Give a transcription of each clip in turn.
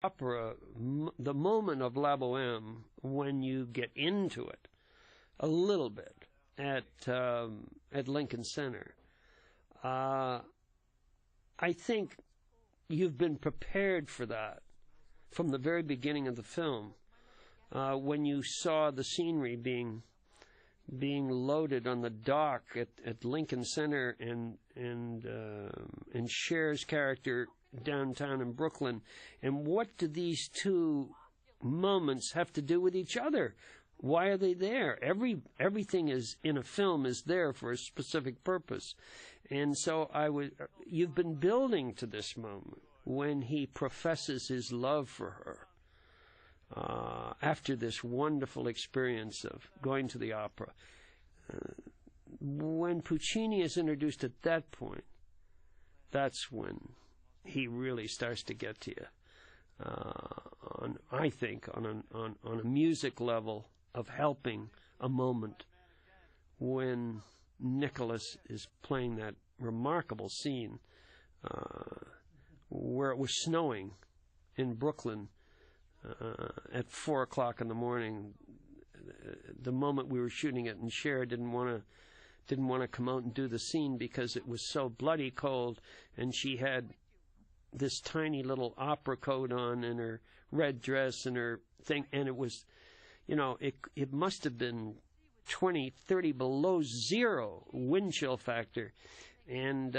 Opera, the moment of La Bohème, when you get into it a little bit at Lincoln Center, I think you've been prepared for that from the very beginning of the film, when you saw the scenery being loaded on the dock at Lincoln Center and Cher's character downtown in Brooklyn. And what do these two moments have to do with each other? Why are they there? Everything is in a film is there for a specific purpose. And so you've been building to this moment when he professes his love for her. After this wonderful experience of going to the opera. When Puccini is introduced at that point, that's when he really starts to get to you. I think on a music level of helping a moment when Nicholas is playing that remarkable scene where it was snowing in Brooklyn at 4 o'clock in the morning, the moment we were shooting it, and Cher didn't want to come out and do the scene because it was so bloody cold, and she had this tiny little opera coat on and her red dress and her thing, and it was, it must have been 20, 30 below zero wind chill factor, and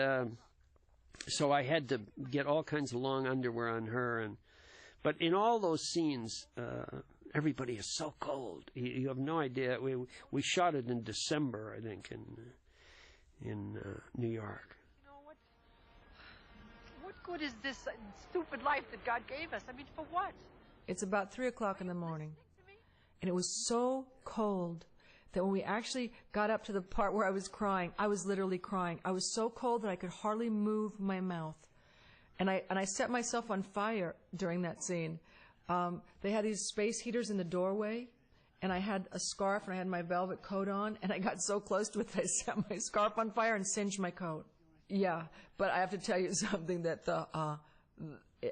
so I had to get all kinds of long underwear on her, but in all those scenes, everybody is so cold. You have no idea. We shot it in December, I think, in New York. What good is this stupid life that God gave us? I mean, for what? It's about 3 o'clock in the morning, and it was so cold that when we actually got up to the part where I was crying, I was literally crying. I was so cold that I could hardly move my mouth. And I set myself on fire during that scene. They had these space heaters in the doorway, and I had a scarf and I had my velvet coat on, and I got so close to it that I set my scarf on fire and singed my coat. Yeah, but I have to tell you something that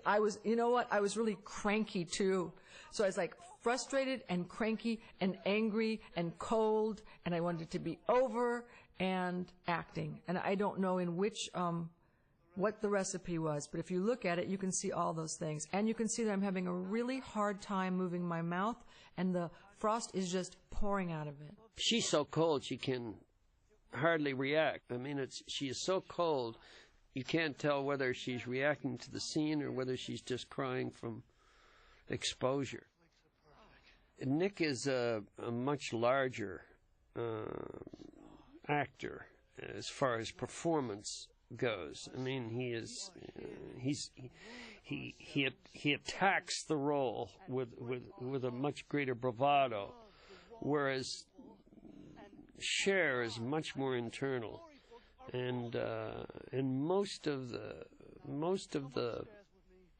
I was, I was really cranky too. So I was like frustrated and cranky and angry and cold, and I wanted it to be over, and acting. And I don't know in which, what the recipe was, but if you look at it, you can see all those things. And you can see that I'm having a really hard time moving my mouth, and the frost is just pouring out of it. She's so cold she can hardly react. I mean, she is so cold, you can't tell whether she's reacting to the scene or whether she's just crying from exposure. Nick is a much larger actor as far as performance goes. I mean, he attacks the role with a much greater bravado, whereas Cher is much more internal, and most of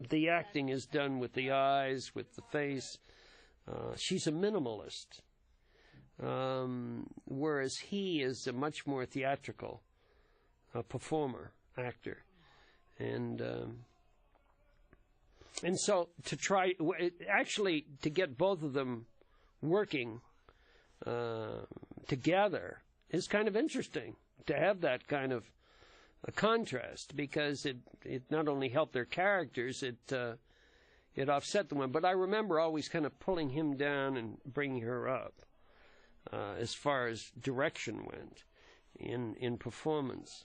the acting is done with the eyes, with the face. She's a minimalist, whereas he is a much more theatrical performer, actor, and so to get both of them working together is kind of interesting, to have that kind of a contrast, because it not only helped their characters, it offset the one. But I remember always kind of pulling him down and bringing her up as far as direction went in performance.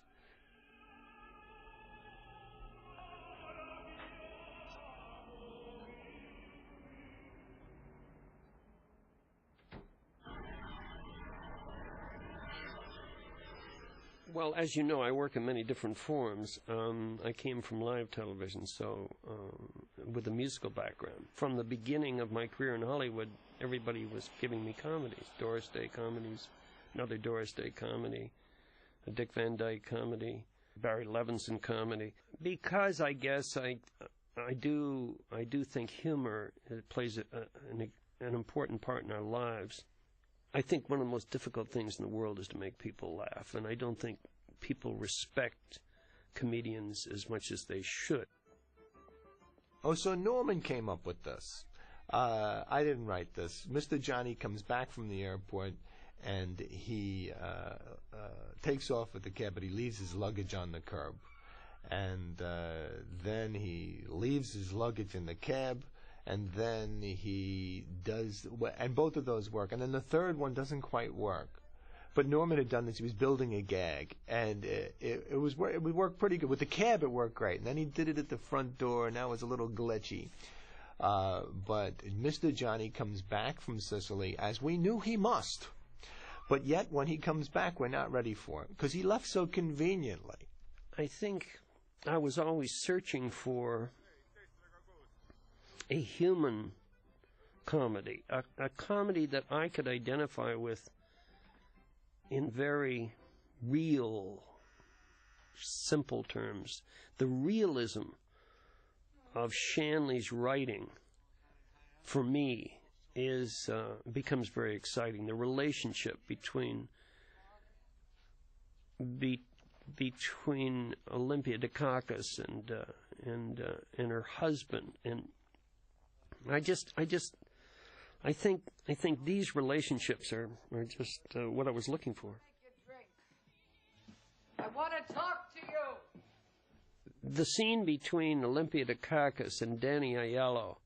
Well, as you know, I work in many different forms. I came from live television, so with a musical background. From the beginning of my career in Hollywood, everybody was giving me comedies, Doris Day comedies, another Doris Day comedy, a Dick Van Dyke comedy, Barry Levinson comedy. Because I guess I do think humor plays an important part in our lives. I think one of the most difficult things in the world is to make people laugh, and I don't think people respect comedians as much as they should. Oh, so Norman came up with this. I didn't write this. Mr. Johnny comes back from the airport, and he takes off with the cab, but he leaves his luggage on the curb. And then he leaves his luggage in the cab, and then he does, and both of those work. And then the third one doesn't quite work. But Norman had done this. He was building a gag, and it would work pretty good. With the cab, it worked great. And then he did it at the front door, and that was a little glitchy. But Mr. Johnny comes back from Sicily, as we knew he must. But yet, when he comes back, we're not ready for him, because he left so conveniently. I think I was always searching for a human comedy, a comedy that I could identify with in very real, simple terms. The realism of Shanley's writing, for me, becomes very exciting. The relationship between Olympia Dukakis and her husband, and I think these relationships are just what I was looking for. I want to talk to you. The scene between Olympia Dukakis and Danny Aiello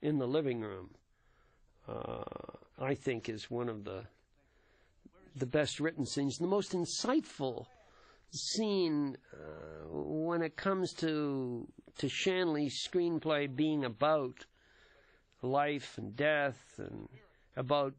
in the living room, I think, is one of the best written scenes, the most insightful scene when it comes to Shanley's screenplay being about life and death and about